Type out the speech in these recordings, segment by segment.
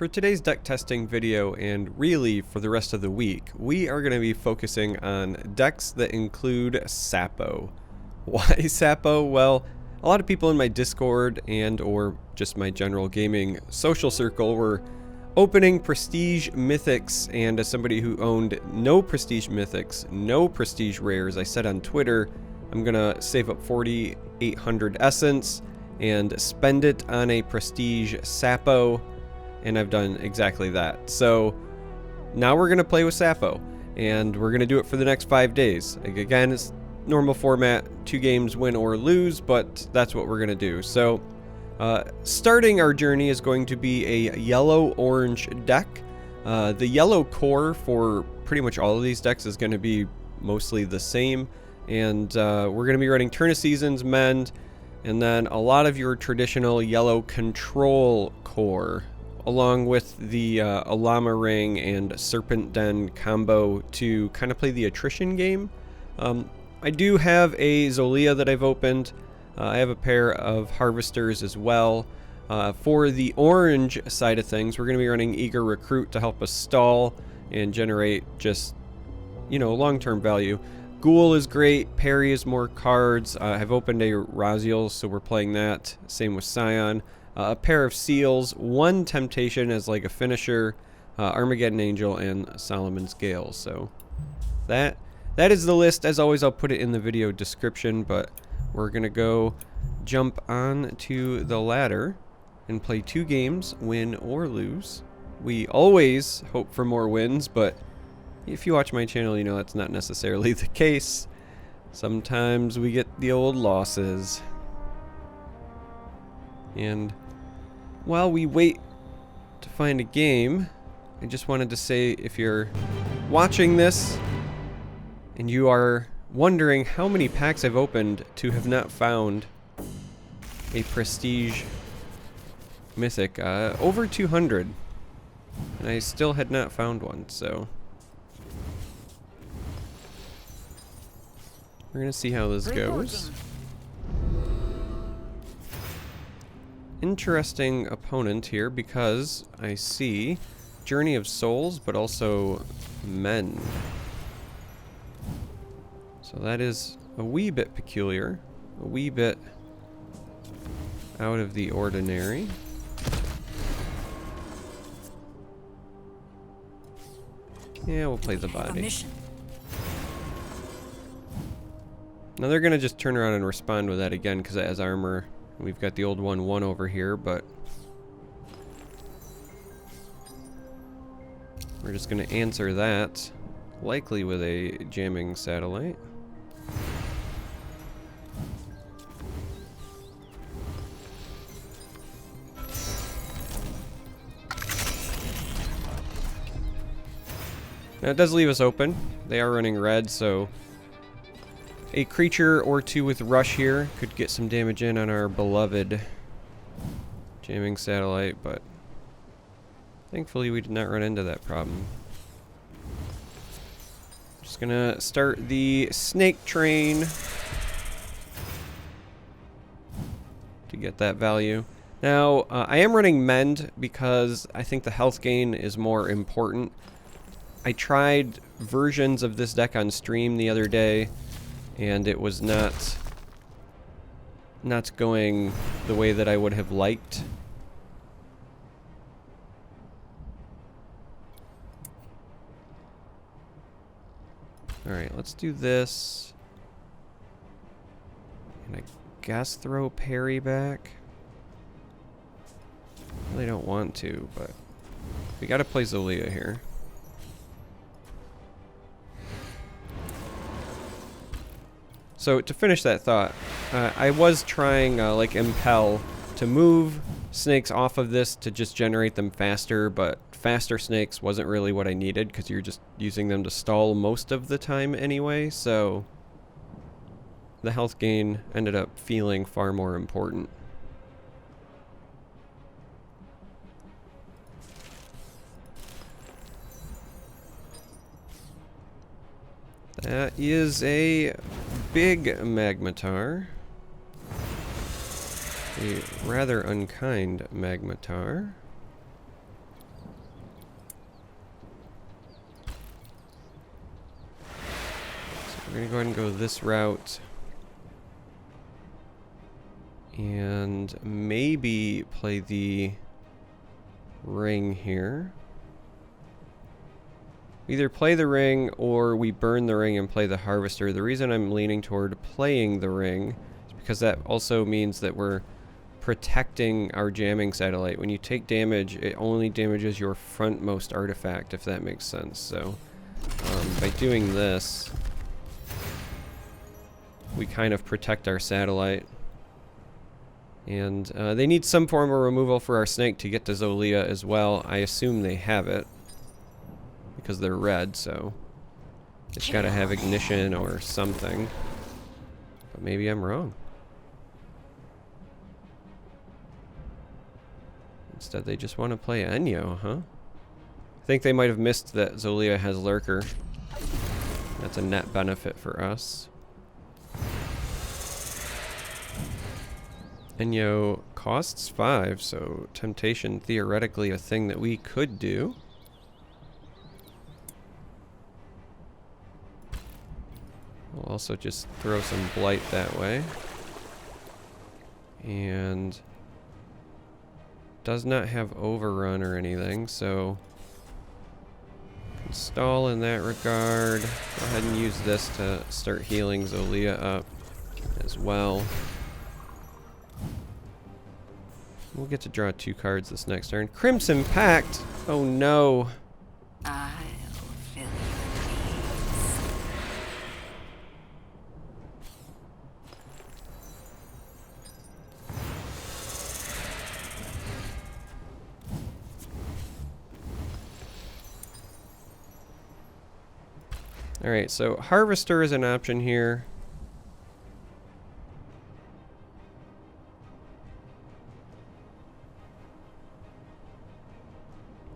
For today's deck testing video, and really for the rest of the week, we are going to be focusing on decks that include SAPO. Why SAPO? Well, a lot of people in my Discord and or just my general gaming social circle were opening prestige mythics, and as somebody who owned no prestige mythics, no prestige rares, I said on Twitter, I'm going to save up 4,800 essence and spend it on a prestige SAPO. And I've done exactly that. So now we're going to play with SAPO, and we're going to do it for the next 5 days. Again, it's normal format, 2 games, win or lose, but that's what we're going to do. So starting our journey is going to be a yellow-orange deck. The yellow core for pretty much all of these decks is going to be mostly the same, and we're going to be running Turn of Seasons, Mend, and then a lot of your traditional yellow control core, along with the Ollama ring and serpent den combo to kind of play the attrition game. I do have a zolea that I've opened. I have a pair of harvesters as well. For the orange side of things, we're going to be running eager recruit to help us stall and generate just, you know, long-term value. Ghul is great. Peri is more cards. I've opened a raziel, so we're playing that. Same with Scion. A pair of seals, 1 temptation as like a finisher, Armageddon Angel, and Solomon's Gale. So that is the list. As always, I'll put it in the video description, but we're gonna go jump on to the ladder and play 2 games, win or lose. We always hope for more wins, but if you watch my channel, you know that's not necessarily the case. Sometimes we get the old losses. And while we wait to find a game, I just wanted to say, if you're watching this and you are wondering how many packs I've opened to have not found a prestige mythic, over 200, and I still had not found one, so we're gonna see how this goes. Interesting opponent here, because I see Journey of Souls, but also Men. So that is a wee bit peculiar, a wee bit out of the ordinary. Yeah, we'll play the body. Now they're gonna just turn around and respond with that again because it has armor. We've got the old 1/1 over here, but we're just going to answer that, likely with a jamming satellite. Now it does leave us open. They are running red, so a creature or 2 with rush here could get some damage in on our beloved jamming satellite, but thankfully we did not run into that problem. Just gonna start the snake train to get that value. Now, I am running Mend because I think the health gain is more important. I tried versions of this deck on stream the other day, and it was not going the way that I would have liked. Alright, let's do this. And I guess throw Peri back. I really don't want to, but we gotta play Zolea here. So to finish that thought, I was trying like Impel to move snakes off of this to just generate them faster, but faster snakes wasn't really what I needed because you're just using them to stall most of the time anyway, so the health gain ended up feeling far more important. That is a big magmatar. A rather unkind magmatar. we're going to go ahead and go this route. And maybe play the ring here. Either play the ring or we burn the ring and play the harvester. The reason I'm leaning toward playing the ring is because that also means that we're protecting our jamming satellite. When you take damage, it only damages your frontmost artifact, if that makes sense. So by doing this, we kind of protect our satellite. And they need some form of removal for our snake to get to Zolea as well. I assume they have it, because they're red, so it's got to have ignition or something. But maybe I'm wrong. Instead, they just want to play Enyo, huh? I think they might have missed that Zolea has Lurker. That's a net benefit for us. Enyo costs 5, so temptation theoretically a thing that we could do. We'll also just throw some blight that way. And does not have overrun or anything, so can stall in that regard. Go ahead and use this to start healing Zolea up as well. We'll get to draw 2 cards this next turn. Crimson Pact! Oh no! I'll fill your needs. Alright, so Harvester is an option here.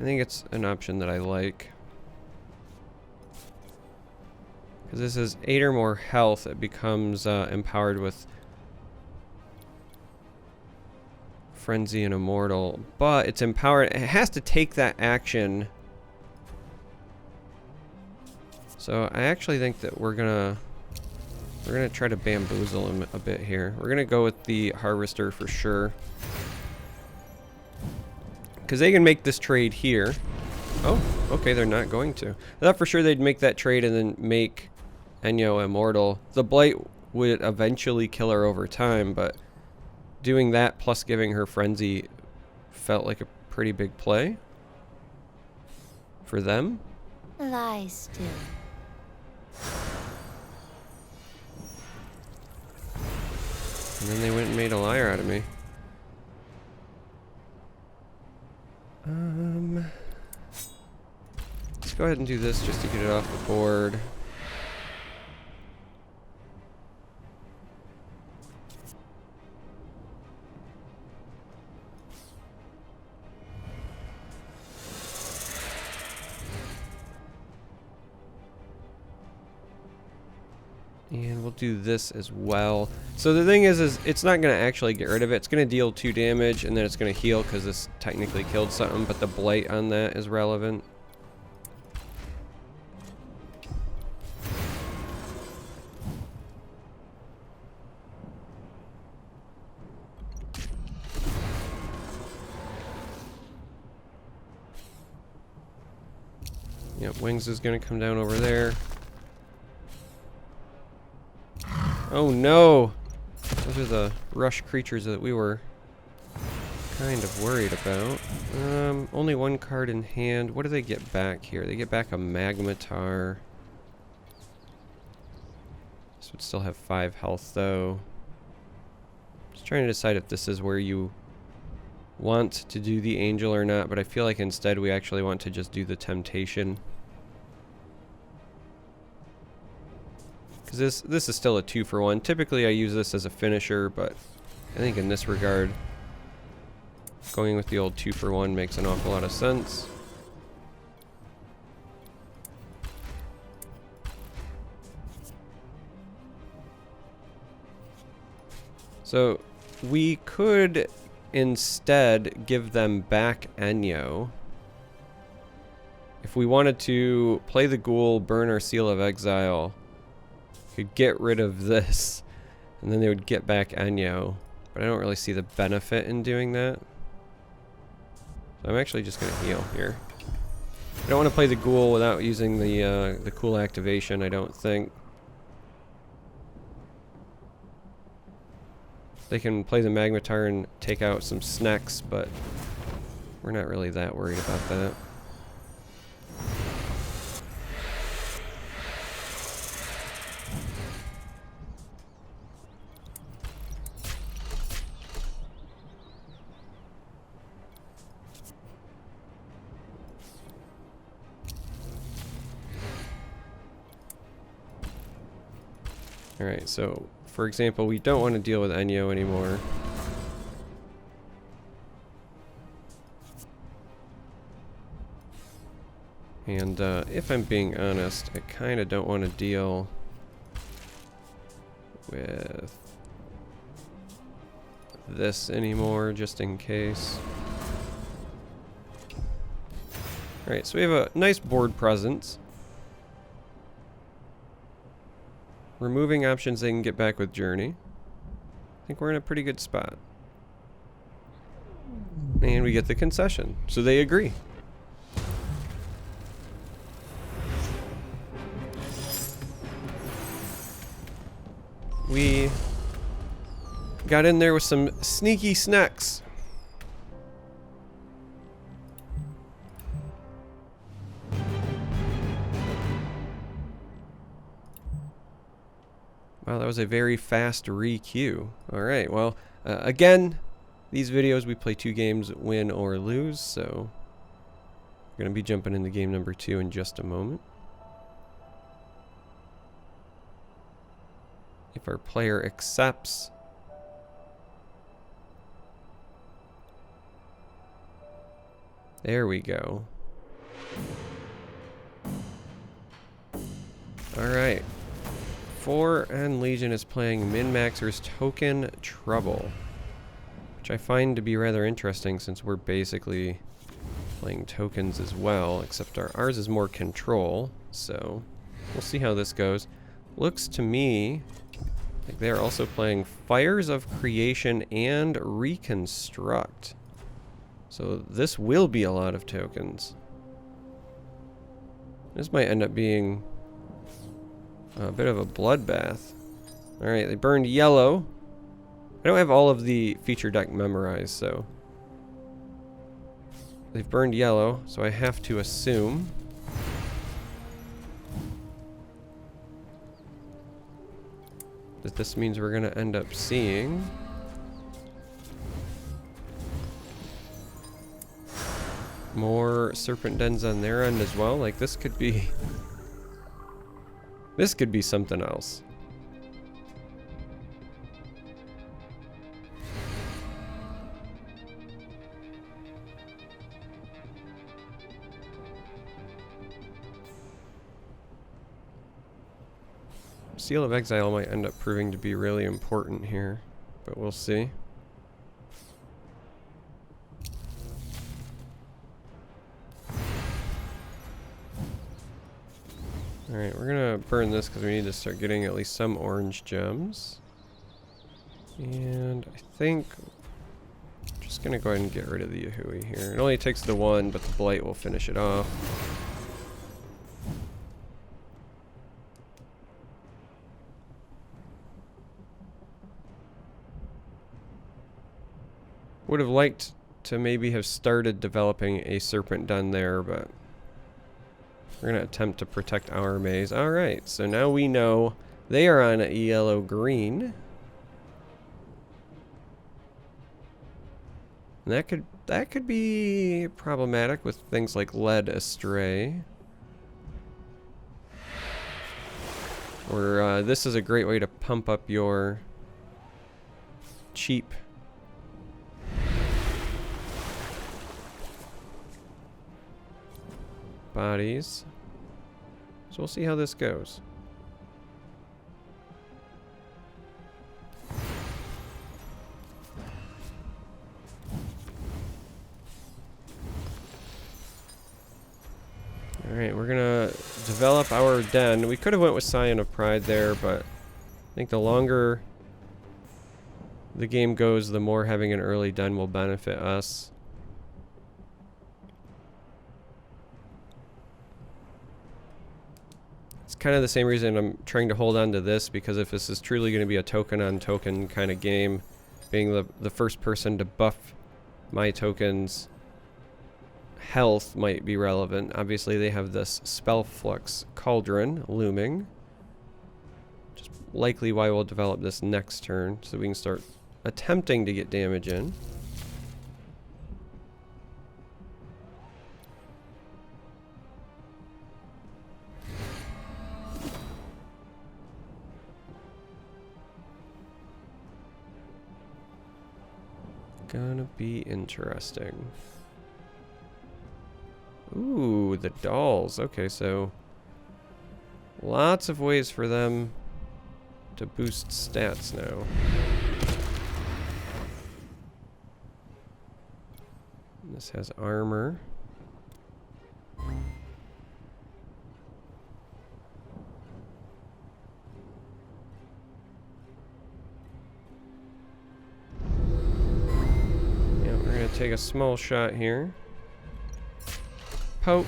I think it's an option that I like. Because this is 8 or more health, it becomes empowered with Frenzy and Immortal. But it's empowered, it has to take that action. So I actually think that we're gonna try to bamboozle him a bit here. We're gonna go with the Harvester for sure. Because they can make this trade here. Oh, okay, they're not going to. I thought for sure they'd make that trade and then make Enyo immortal. The Blight would eventually kill her over time, but doing that plus giving her Frenzy felt like a pretty big play for them. Lie still. And then they went and made a liar out of me. Let's go ahead and do this just to get it off the board. And we'll do this as well. So the thing is it's not going to actually get rid of it. It's going to deal 2 damage, and then it's going to heal because this technically killed something, but the blight on that is relevant. Yep, Wings is going to come down over there. Oh no! Those are the rush creatures that we were kind of worried about. Only 1 card in hand. What do they get back here? They get back a Magmatar. This would still have 5 health though. Just trying to decide if this is where you want to do the Angel or not, but I feel like instead we actually want to just do the Temptation. Because this is still a 2-for-1. Typically I use this as a finisher, but I think in this regard, going with the old 2-for-1 makes an awful lot of sense. So we could instead give them back Enyo. If we wanted to play the Ghoul, burn our Seal of Exile, could get rid of this, and then they would get back Enyo. But I don't really see the benefit in doing that. So I'm actually just going to heal here. I don't want to play the Ghoul without using the cool activation, I don't think. They can play the Magmatar and take out some snacks, but we're not really that worried about that. Alright, so for example, we don't want to deal with Enyo anymore. And if I'm being honest, I kind of don't want to deal with this anymore, just in case. Alright, so we have a nice board presence. Removing options they can get back with Journey. I think we're in a pretty good spot. And we get the concession, so they agree. We got in there with some sneaky snacks. Wow, that was a very fast re-queue. Alright, well, again, these videos we play 2 games, win or lose, so we're going to be jumping into game number 2 in just a moment. If our player accepts, there we go. Alright. 4 and Legion is playing Min-Maxer's Token Trouble, which I find to be rather interesting since we're basically playing tokens as well, except ours is more control, so we'll see how this goes. Looks to me like they're also playing Fires of Creation and Reconstruct, so this will be a lot of tokens. This might end up being a bit of a bloodbath. Alright, they burned yellow. I don't have all of the feature deck memorized, so they've burned yellow, so I have to assume that this means we're going to end up seeing more serpent dens on their end as well. Like, this could be something else. Seal of Exile might end up proving to be really important here, but we'll see. Alright, we're gonna burn this because we need to start getting at least some orange gems. And I think I'm just gonna go ahead and get rid of the Yahui here. It only takes the 1, but the Blight will finish it off. Would have liked to maybe have started developing a serpent den there, but we're going to attempt to protect our maze. Alright, so now we know they are on a yellow-green. That could be problematic with things like Lead Astray. Or this is a great way to pump up your cheap bodies. So we'll see how this goes. Alright, we're gonna develop our den. We could have went with Scion of Pride there, but I think the longer the game goes, the more having an early den will benefit us. It's kind of the same reason I'm trying to hold on to this, because if this is truly going to be a token on token kind of game, being the first person to buff my tokens health might be relevant. Obviously they have this spell flux cauldron looming, which is likely why we'll develop this next turn, so we can start attempting to get damage in. Gonna be interesting. Ooh, the dolls. Okay, so lots of ways for them to boost stats now. This has armor. Yeah, we're gonna take a small shot here. Poke.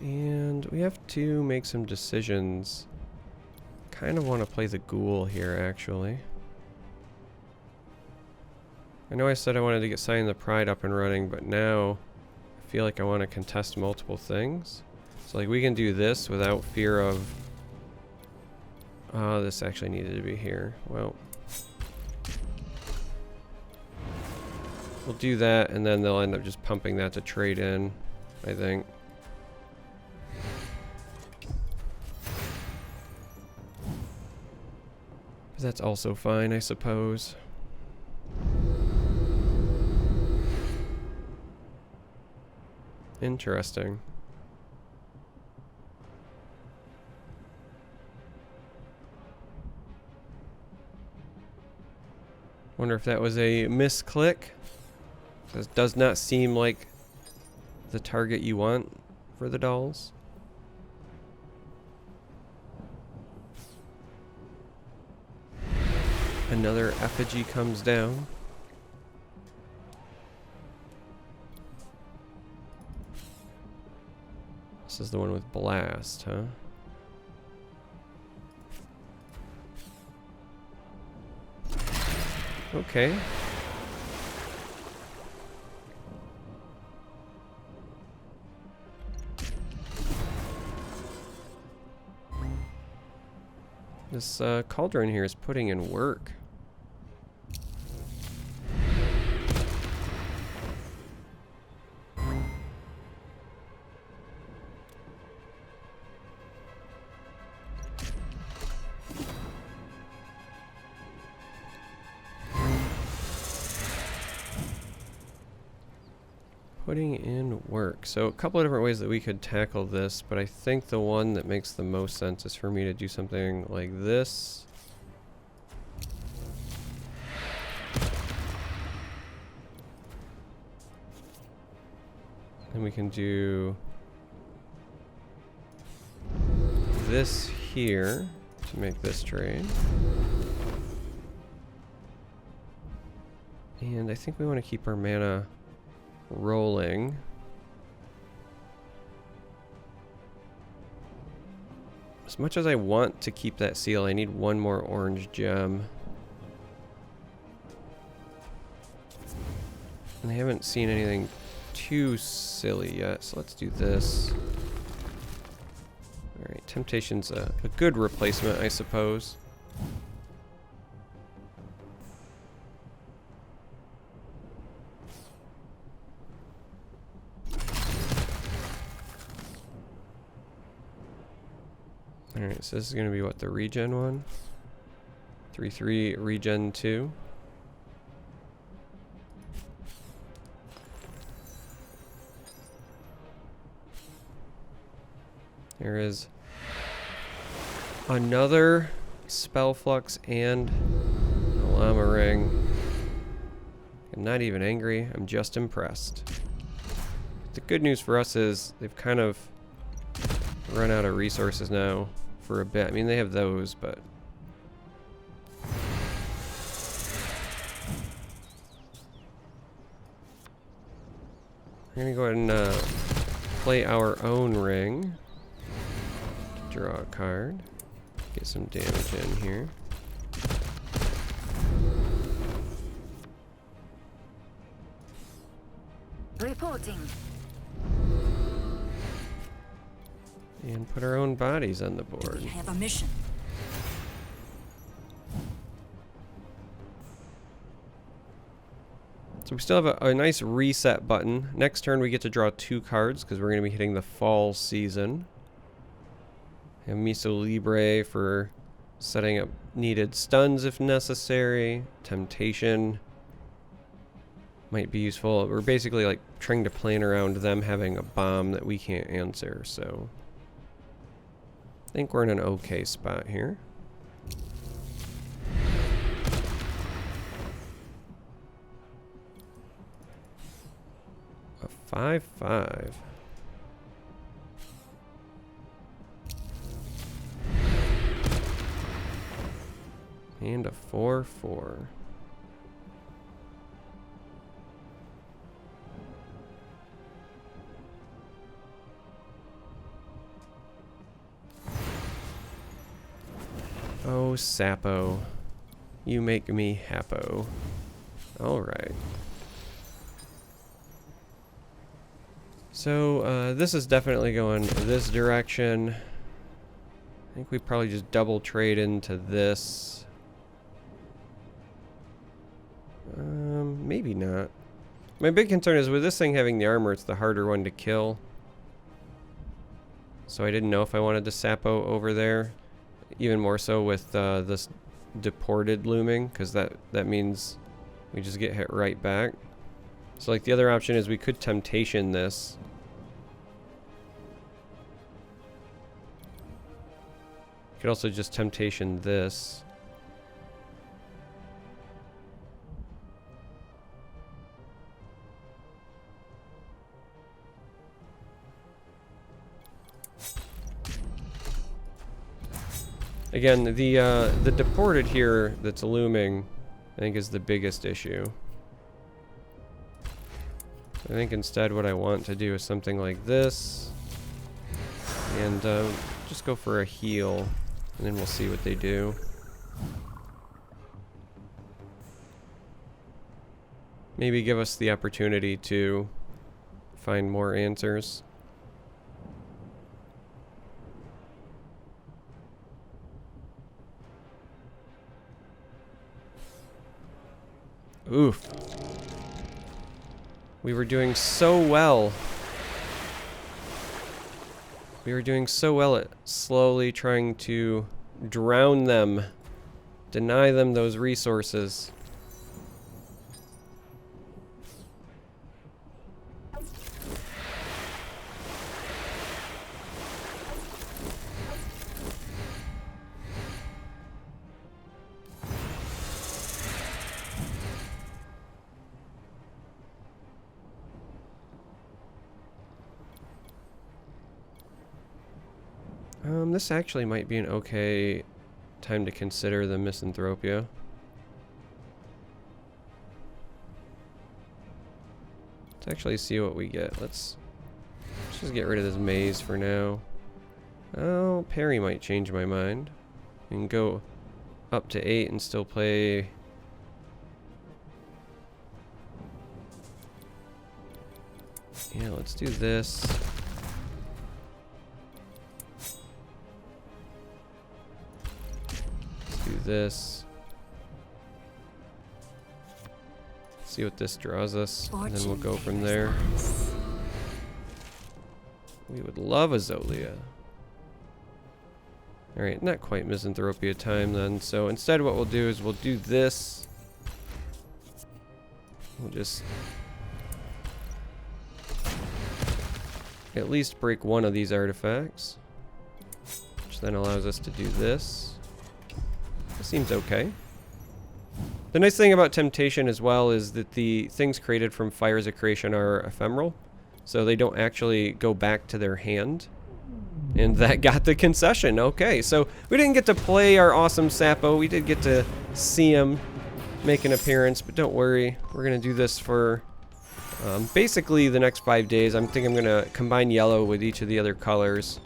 And we have to make some decisions. Kind of want to play the ghoul here, actually. I know I said I wanted to get Scion of the Pride up and running, but now I feel like I want to contest multiple things. So like we can do this without fear of... Oh, this actually needed to be here. Well, we'll do that, and then they'll end up just pumping that to trade in, I think. That's also fine, I suppose. Interesting. Wonder if that was a misclick. This does not seem like the target you want for the dolls. Another effigy comes down. This is the one with blast, huh? Okay. This cauldron here is putting in work. Putting in work. So a couple of different ways that we could tackle this, but I think the one that makes the most sense is for me to do something like this. And we can do this here to make this trade. And I think we want to keep our mana rolling. As much as I want to keep that seal, I need one more orange gem. And I haven't seen anything too silly yet, so let's do this. Alright, Temptation's a good replacement, I suppose. Alright, so this is going to be what, the regen one? 3/3 regen 2. There is another spell flux and ollama ring. I'm not even angry, I'm just impressed. The good news for us is they've kind of run out of resources now for a bit. I mean, they have those, but we're gonna go ahead and play our own ring. Draw a card. Get some damage in here. Reporting. And put our own bodies on the We board. have a mission. So we still have a nice reset button. Next turn we get to draw 2 cards because we're going to be hitting the fall season. We have meso libre for setting up needed stuns if necessary. Temptation might be useful. We're basically like trying to plan around them having a bomb that we can't answer, so I think we're in an okay spot here. A 5/5. And a 4/4. Oh, Sapo. You make me hapo. Alright. So, this is definitely going this direction. I think we probably just double trade into this. Maybe not. My big concern is with this thing having the armor, it's the harder one to kill. So I didn't know if I wanted to Sapo over there. Even more so with this deported looming, because that means we just get hit right back. So like the other option is we could temptation this. Could also just temptation this. Again, the deported here that's looming, I think, is the biggest issue. I think instead what I want to do is something like this, and just go for a heal, and then we'll see what they do. Maybe give us the opportunity to find more answers. Oof. We were doing so well. We were doing so well at slowly trying to drown them, deny them those resources. This actually might be an okay time to consider the misanthropia. Let's actually see what we get. Let's just get rid of this maze for now. Oh, Peri might change my mind. We can go up to 8 and still play. Yeah, let's do this. Do this. See what this draws us, and then we'll go from there. We would love a zolea. Alright, not quite misanthropia time then, so instead what we'll do is we'll do this. We'll just at least break one of these artifacts. which then allows us to do this. This seems okay. The nice thing about Temptation as well is that the things created from Fires of Creation are ephemeral, so they don't actually go back to their hand. And that got the concession. Okay, so we didn't get to play our awesome Sapo. We did get to see him make an appearance, but don't worry. We're going to do this for basically the next 5 days. I think I'm going to combine yellow with each of the other colors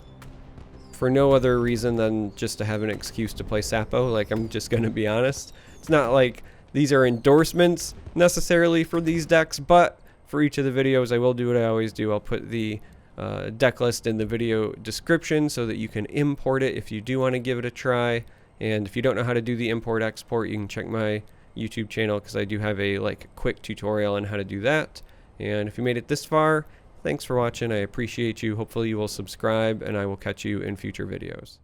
for no other reason than just to have an excuse to play Sapo. Like, I'm just going to be honest. It's not like these are endorsements necessarily for these decks, but for each of the videos I will do what I always do. I'll put the deck list in the video description so that you can import it if you do want to give it a try. And if you don't know how to do the import export, you can check my YouTube channel because I do have a quick tutorial on how to do that. And if you made it this far, thanks for watching. I appreciate you. Hopefully you will subscribe, and I will catch you in future videos.